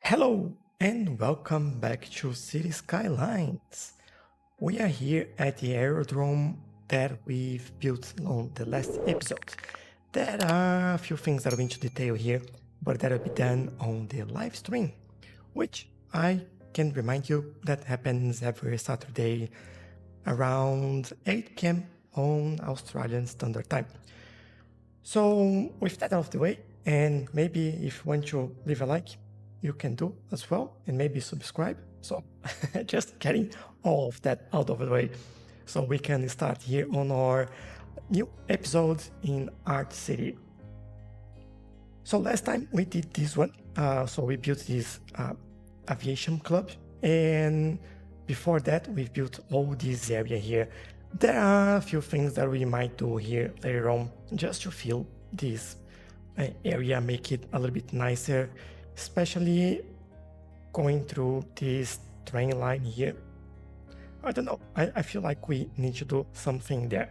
Hello and welcome back to Cities Skylines. We are here at the aerodrome that we've built on the last episode. There are a few things that are into detail here, but that will be done on the live stream, which I can remind you that happens every Saturday around 8 p.m. on Australian Standard Time. So with that out of the way, and maybe if you want to leave a like, you can do as well, and maybe subscribe. So just getting all of that out of the way so we can start here on our new episode in Art City. So last time we did this one, so we built this aviation club, and before that we built all this area here. There are a few things that we might do here later on just to fill this area, make it a little bit nicer, especially going through this train line here. I don't know, I feel like we need to do something there.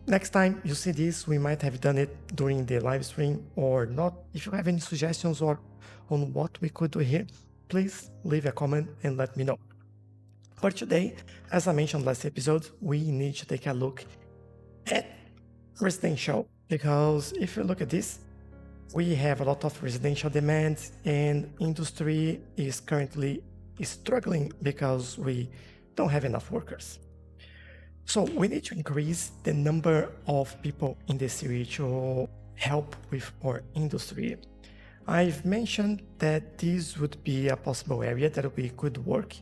Next time you see this, we might have done it during the live stream or not. If you have any suggestions or on what we could do here, please leave a comment and let me know. For today, as I mentioned last episode, we need to take a look at residential, because if you look at this, we have a lot of residential demands and industry is currently struggling because we don't have enough workers. So we need to increase the number of people in the city to help with our industry. I've mentioned that this would be a possible area that we could work.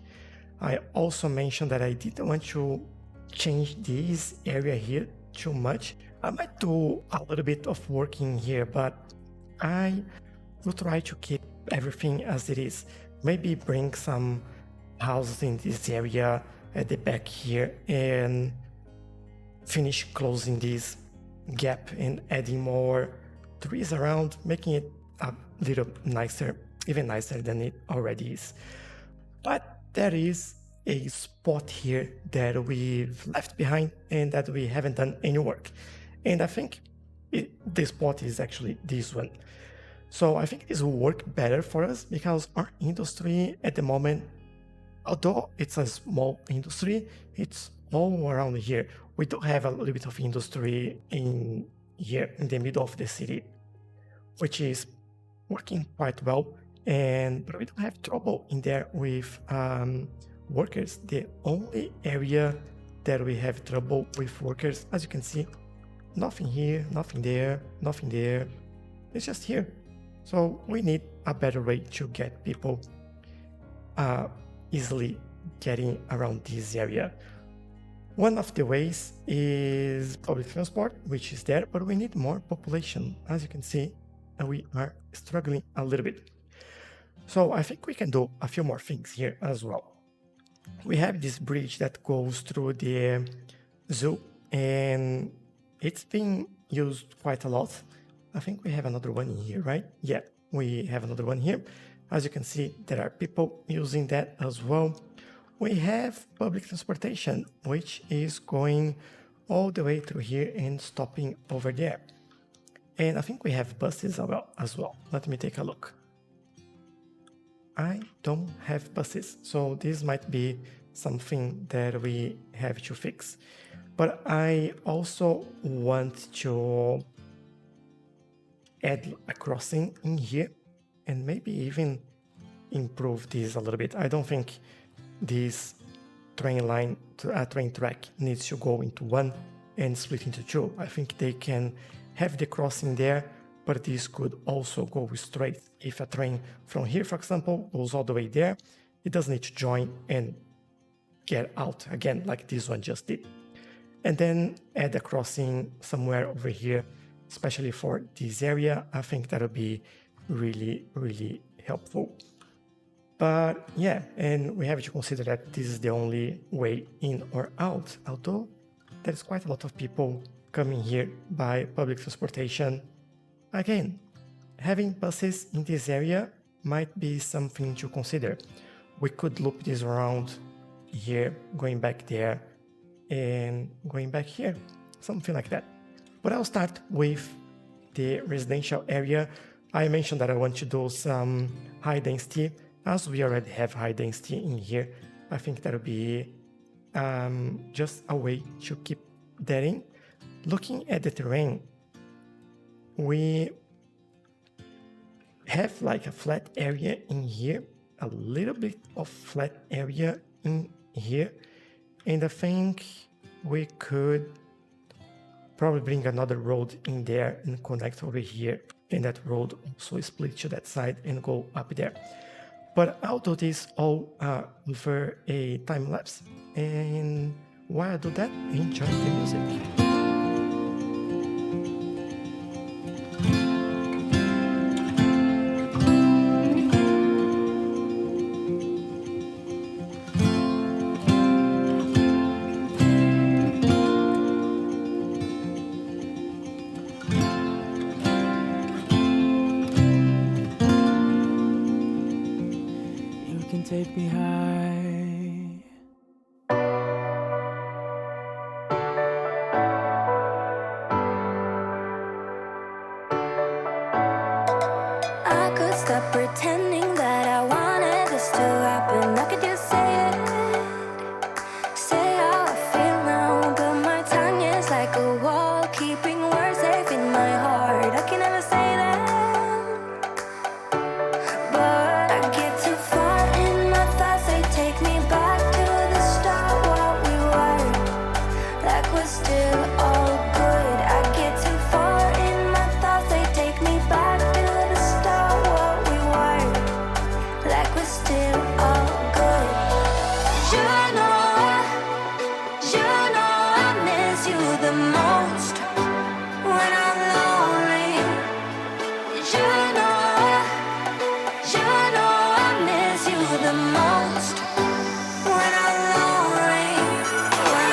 I also mentioned that I didn't want to change this area here too much. I might do a little bit of work in here, but I will try to keep everything as it is. Maybe bring some houses in this area at the back here and finish closing this gap and adding more trees around, making it a little nicer, even nicer than it already is. But there is a spot here that we've left behind and that we haven't done any work. And I think this spot is actually this one. So I think this will work better for us because our industry at the moment, although it's a small industry, it's all around here. We do have a little bit of industry in here in the middle of the city, which is working quite well. But we don't have trouble in there with workers. The only area that we have trouble with workers, as you can see, nothing here, nothing there, nothing there. It's just here. So we need a better way to get people easily getting around this area. One of the ways is public transport, which is there, but we need more population. As you can see, we are struggling a little bit. So I think we can do a few more things here as well. We have this bridge that goes through the zoo, and it's being used quite a lot. I think we have another one in here, right? Yeah, we have another one here. As you can see, there are people using that as well. We have public transportation, which is going all the way through here and stopping over there. And I think we have buses as well. Let me take a look. I don't have buses, so this might be something that we have to fix. But I also want to add a crossing in here and maybe even improve this a little bit. I don't think this train track needs to go into one and split into two. I think they can have the crossing there, but this could also go straight. If a train from here, for example, goes all the way there, it doesn't need to join and get out again like this one just did. And then add a crossing somewhere over here, especially for this area. I think that'll be really, really helpful. But yeah, and we have to consider that this is the only way in or out, although there's quite a lot of people coming here by public transportation. Again, having buses in this area might be something to consider. We could loop this around here, going back there, and going back here, something like that. But I'll start with the residential area. I mentioned that I want to do some high density. As we already have high density in here, I think that would be just a way to keep that in. Looking at the terrain, we have like a flat area in here, a little bit of flat area in here, and I think we could probably bring another road in there and connect over here, and that road also split to that side and go up there. But I'll do this all over a time lapse, and while I do that, enjoy the music. Take me high. I could stop pretending that I wanted this to happen. I could just say it, say how I feel now. But my tongue is like a wall, keeping words safe in my heart. I can never say that. But I get too far in my thoughts, they take me back to the start, what we were, like we're still all good. I get too far in my thoughts, they take me back to the start, what we were, like we're still all good. You know I miss you the most when I'm lonely. You know I miss you the most when I'm lonely. When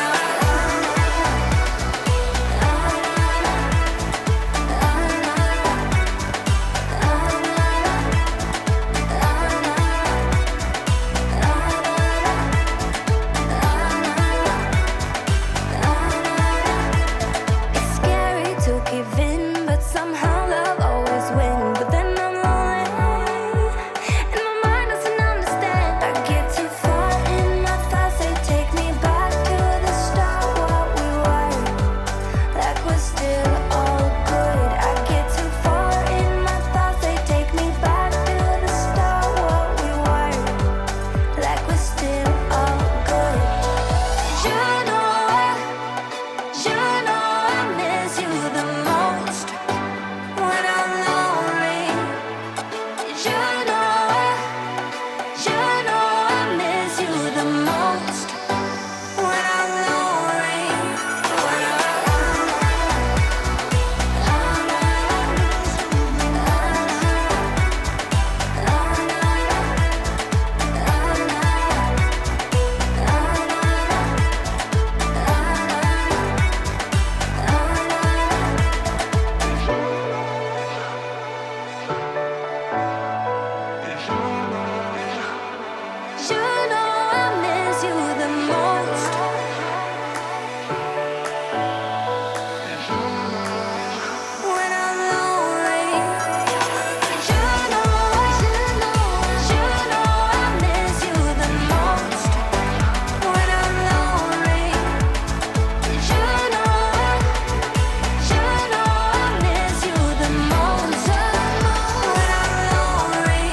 it's scary to give in, but somehow love always wins. But then I'm lonely, and my mind doesn't understand. I get too far in my thoughts, they take me back to the start, what we were, like we're still all good. I get too far in my thoughts, they take me back to the start, what we were, like we're still all good. You know I miss you the most when I'm lonely. You know I miss you the most when I'm lonely. You know I miss you the most when I'm lonely. You know I miss you the most when I'm lonely. You know I miss you the most when I'm lonely.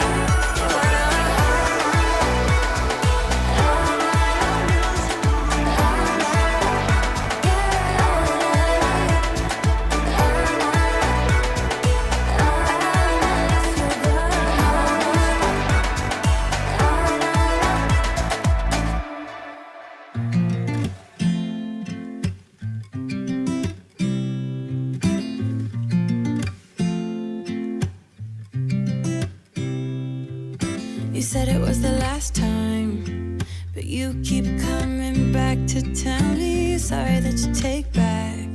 You said it was the last time, but you keep coming back to tell me sorry that you take back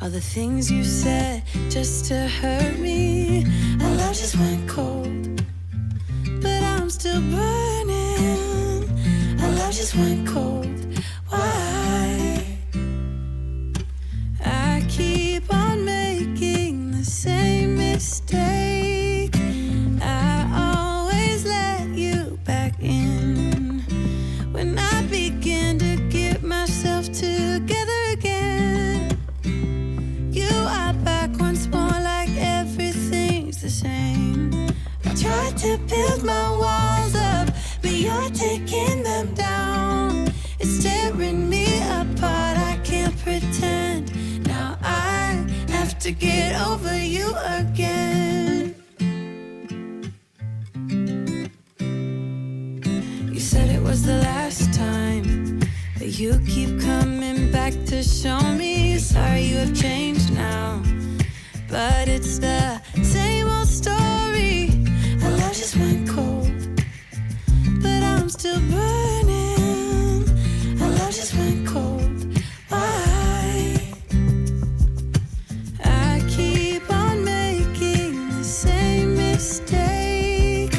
all the things you said just to hurt me. Our love just went cold, but I'm still burning. Our love just went cold. Why? I keep on making the same mistake. same. I tried to build my walls up, but you're taking them down. It's tearing me apart, I can't pretend. Now I have to get over you again. You said it was the last time, but you keep coming back to show me. Sorry you have changed now, but it's the same old story. Our love just went cold, but I'm still burning. Our love just went cold. Why? I keep on making the same mistake.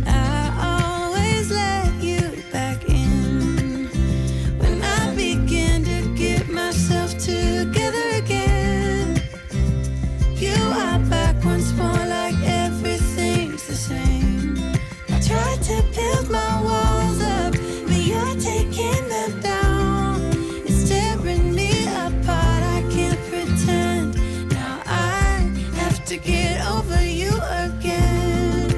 I always let you back in. When I begin to get myself together again, you are back once more like everything's the same. I tried to build my walls up, but you're taking them down. It's tearing me apart, I can't pretend. Now I have to get over you again.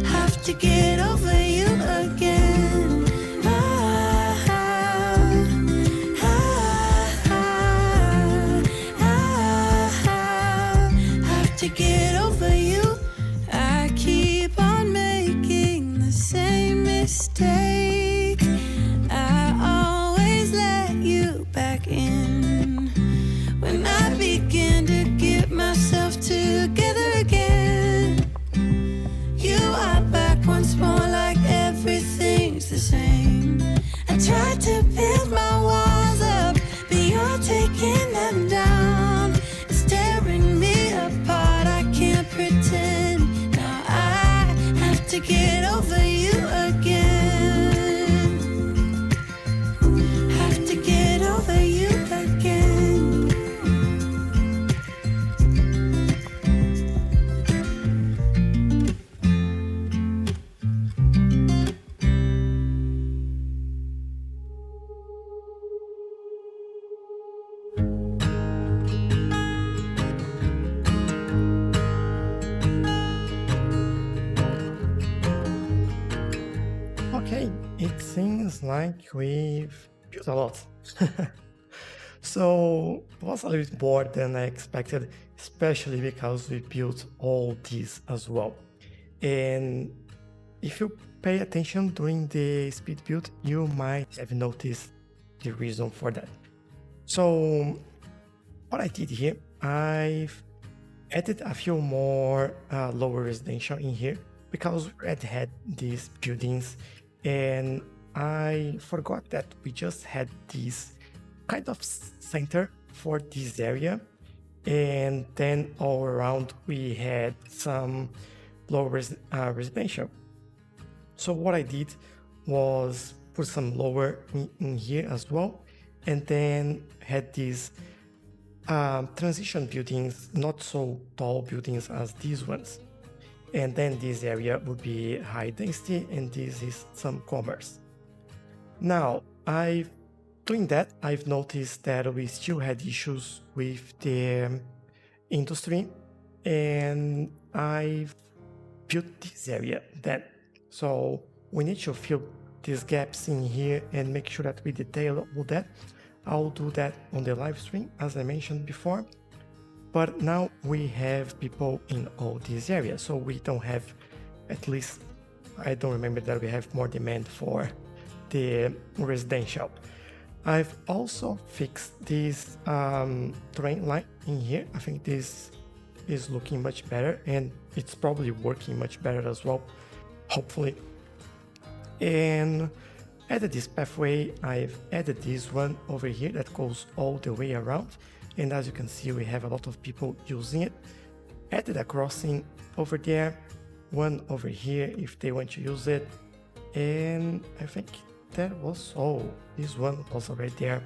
Have to get over you again. Have to get over you. I keep on making the same mistake. I always let you back in. When I begin to get myself together again, you are back once more like everything's the same. I tried to build my walls up, but you're taking them down. It's tearing me apart, I can't pretend. Now I have to get over you again. Have to get over you again. Okay, it seems like we've built a lot. So it was a little bit more than I expected, especially because we built all these as well. And if you pay attention during the speed build, you might have noticed the reason for that. So what I did here, I've added a few more lower residential in here because we had these buildings, and I forgot that we just had this kind of center for this area, and then all around we had some lower residential. So what I did was put some lower in here as well, and then had these transition buildings, not so tall buildings as these ones. And then this area would be high density, and this is some commerce. Now, doing that, I've noticed that we still had issues with the industry, and I've built this area then. So we need to fill these gaps in here and make sure that we detail all that. I'll do that on the live stream, as I mentioned before. But now we have people in all these areas, so we don't have, at least I don't remember that we have more demand for the residential. I've also fixed this train line in here. I think this is looking much better, and it's probably working much better as well, hopefully. And added this pathway, I've added this one over here that goes all the way around. And as you can see, we have a lot of people using it. Added a crossing over there, one over here if they want to use it. And I think that was all. This one was already there.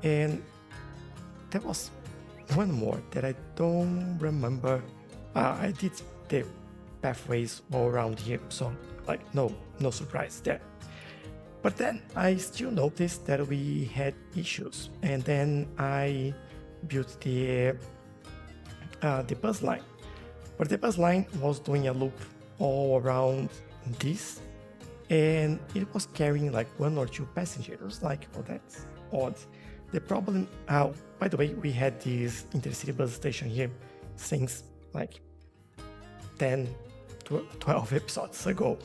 And there was one more that I don't remember. I did the pathways all around here, so like no surprise there. But then I still noticed that we had issues, and then I built the bus line. But the bus line was doing a loop all around this, and it was carrying like 1 or 2 passengers. Like, oh, that's odd. The problem, by the way, we had this intercity bus station here since like 10, 12 episodes ago.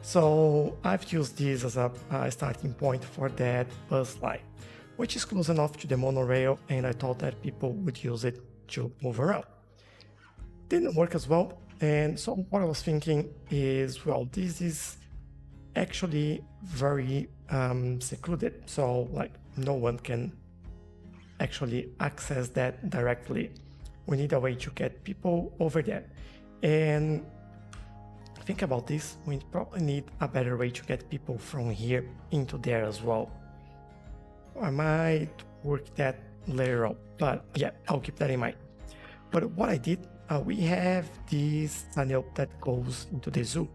So I've used this as a starting point for that bus line, which is close enough to the monorail, and I thought that people would use it to move around. Didn't work as well, and so what I was thinking is, well, this is actually very secluded, so like no one can actually access that directly. We need a way to get people over there. And think about this, we probably need a better way to get people from here into there as well. I might work that later on, but yeah, I'll keep that in mind. But what I did, we have this tunnel that goes into the zoo.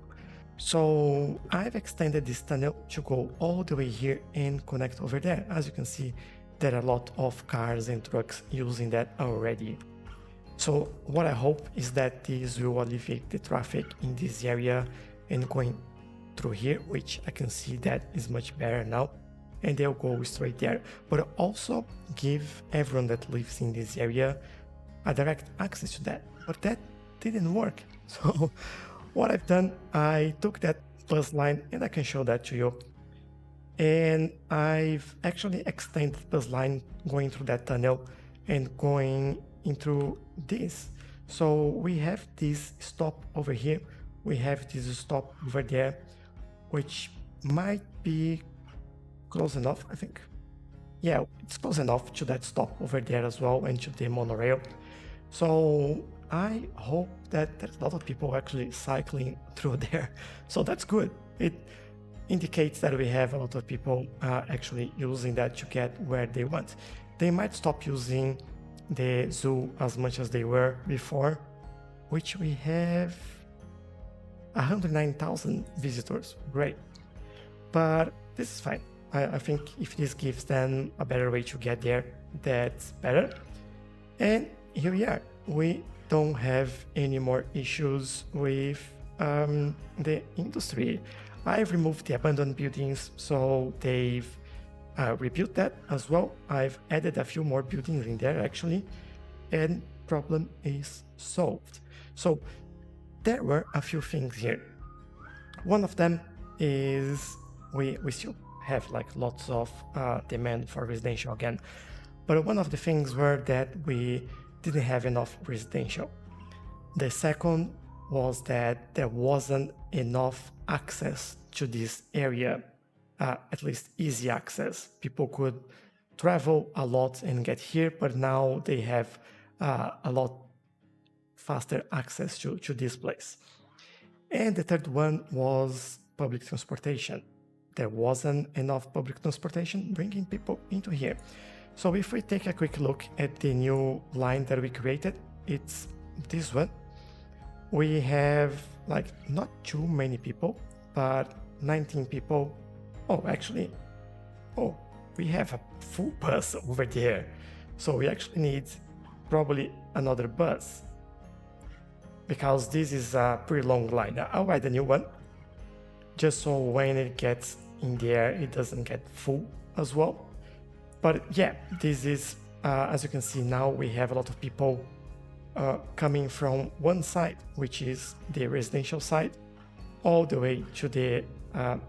So I've extended this tunnel to go all the way here and connect over there. As you can see, there are a lot of cars and trucks using that already. So what I hope is that this will alleviate the traffic in this area and going through here, which I can see that is much better now, and they'll go straight there. But also give everyone that lives in this area a direct access to that. But that didn't work. So what I've done, I took that bus line, and I can show that to you. And I've actually extended the bus line going through that tunnel and going into this. So we have this stop over here, we have this stop over there, which might be close enough, I think. Yeah, it's close enough to that stop over there as well, and to the monorail. So I hope that there's a lot of people actually cycling through there. So that's good. It indicates that we have a lot of people actually using that to get where they want. They might stop using the zoo as much as they were before, which we have 109,000 visitors. Great. But this is fine. I think if this gives them a better way to get there, that's better. And here we are. We don't have any more issues with the industry. I've removed the abandoned buildings, so they've rebuilt that as well. I've added a few more buildings in there actually, and problem is solved. So there were a few things here. One of them is we still have like lots of demand for residential again, but one of the things were that we didn't have enough residential. The second was that there wasn't enough access to this area, at least easy access. People could travel a lot and get here, but now they have a lot faster access to this place. And the third one was public transportation. There wasn't enough public transportation bringing people into here. So if we take a quick look at the new line that we created, it's this one. We have like not too many people, but 19 people. Oh, actually, we have a full bus over there. So we actually need probably another bus, because this is a pretty long line. I'll add a new one, just so when it gets in there, it doesn't get full as well. But yeah, this is, as you can see now, we have a lot of people coming from one side, which is the residential side, all the way to the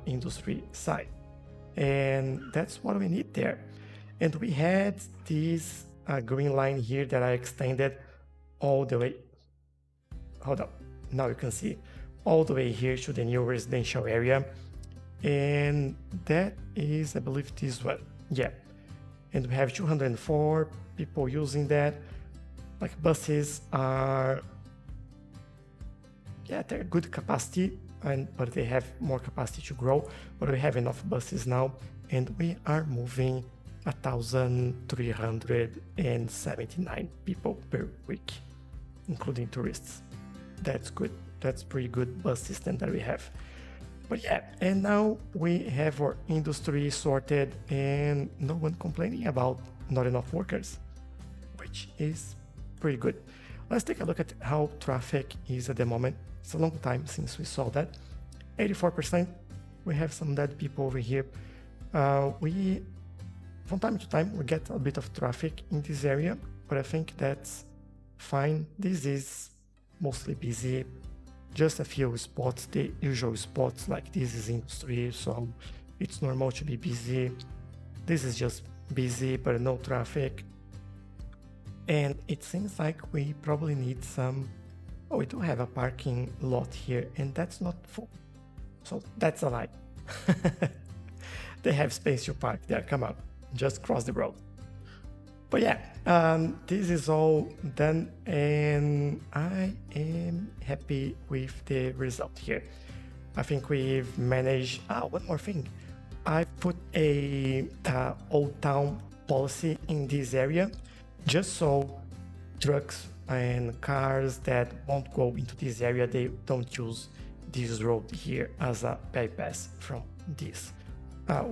industry side. And that's what we need there. And we had this green line here that I extended all the way. Hold up, now you can see all the way here to the new residential area. And that is, I believe, this one. Yeah. And we have 204 people using that. Like buses are, yeah, they're good capacity, but they have more capacity to grow. But we have enough buses now, and we are moving 1,379 people per week, including tourists. That's good. That's pretty good bus system that we have. But yeah, and now we have our industry sorted and no one complaining about not enough workers, which is pretty good. Let's take a look at how traffic is at the moment. It's a long time since we saw that. 84%. We have some dead people over here. From time to time, we get a bit of traffic in this area, but I think that's fine. This is mostly busy. Just a few spots, the usual spots, like this is industry, so it's normal to be busy. This is just busy, but no traffic. And it seems like we probably need some... Oh, we do have a parking lot here, and that's not full. So that's a lie. They have space to park there, come on, just cross the road. But yeah, this is all done, and I am happy with the result here. I think we've managed... one more thing. I put a Old Town policy in this area, just so trucks and cars that won't go into this area, they don't use this road here as a bypass from this,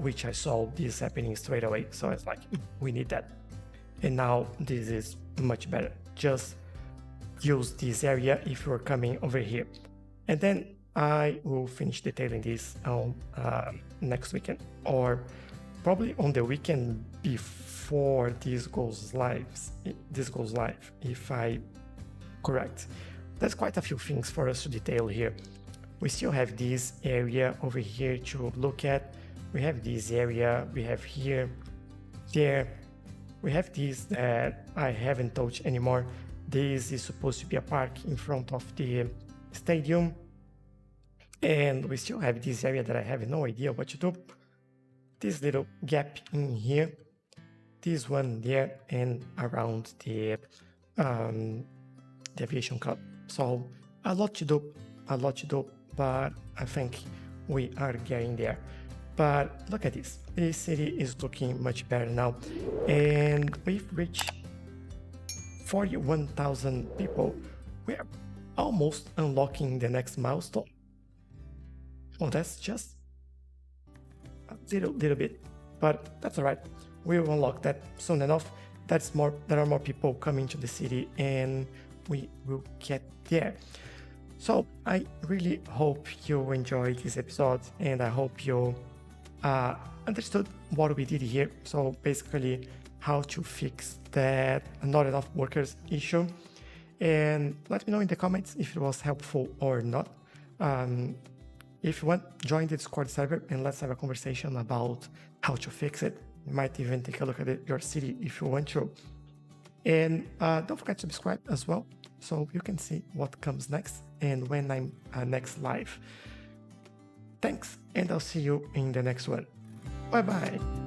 which I saw this happening straight away. So it's like, we need that. And now this is much better. Just use this area if you're coming over here. And then I will finish detailing this on next weekend, or probably on the weekend before this goes live, if I correct. There's quite a few things for us to detail here. We still have this area over here to look at. We have this area, we have here, there. We have this that I haven't touched anymore. This is supposed to be a park in front of the stadium. And we still have this area that I have no idea what to do. This little gap in here, this one there, and around the aviation club. So a lot to do, but I think we are getting there. But look at this. This city is looking much better now. And we've reached 41,000 people. We are almost unlocking the next milestone. Oh, that's just a little bit, but that's all right. We will unlock that soon enough. There are more people coming to the city, and we will get there. So I really hope you enjoyed this episode, and I hope you understood what we did here. So basically how to fix that not enough workers issue, and let me know in the comments if it was helpful or not. If you want, join the Discord server and let's have a conversation about how to fix it. You might even take a look at your city if you want to. And don't forget to subscribe as well, so you can see what comes next and when I'm next live. Thanks, and I'll see you in the next one. Bye bye.